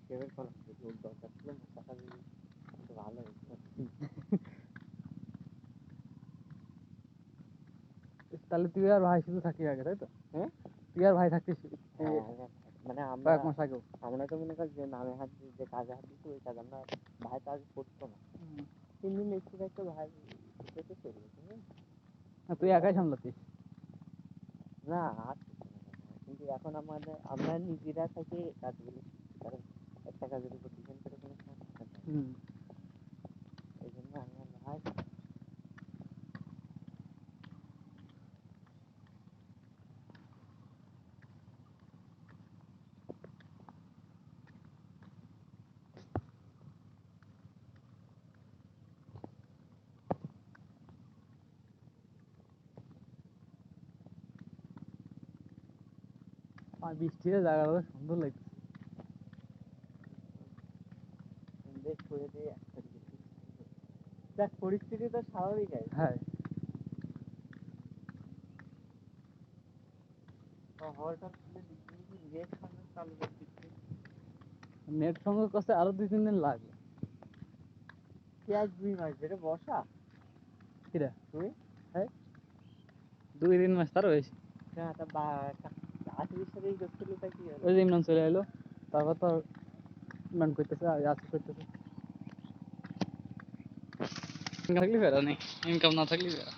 কেবের কলম ওর দরকার ছিল টাকা দিয়ে কিন্তু ভালো হয়েছে। তাহলে তুই আর ভাই শুধু থাকি আগে, তাই তো? হ্যাঁ তুই আর ভাই থাকতিস মানে আমরা কয়েক মাস আগেও। আমরা তো মনে কর যে নামে হাত দিয়ে যে কাজে হাত দিচ্ছি ওই কাজ আমরা ভাই তো আগে করতো না 3 দিন একটু একটা ভাই থেকে চলে গেছে তুই একাই সামলাতিস? না কিন্তু এখন আমরা নিজেরা থেকে কাজগুলো কারণ একটা কাজের উপর ডিপেন্ড করে কোনো কাজ থাকে না। এই জন্য আমরা ভাই আর বৃষ্টিতে জায়গাটা সুন্দর লাগছে। বেশ করে দিয়ে দেখ পরিস্থিতি তো স্বাভাবিক আছে। হ্যাঁ হওয়াটা নেট সংযোগ চালু করে দিচ্ছি নেট সংযোগ করতে আরো 2-3 দিন লাগবে। পেঁয়াজ 2 মাস যেটা বর্ষা কিরা তুই 2-3 মাস তার বেশি। না তা বা 28 তারিখ করছিল তা কি হলো ওই যে ইমরান চলে এলো, তারপর তো ইমরান করতেছে আর আসিফ করতেছে। থাকলে ফেরা নেই, ইনকাম না থাকলে ফেরা।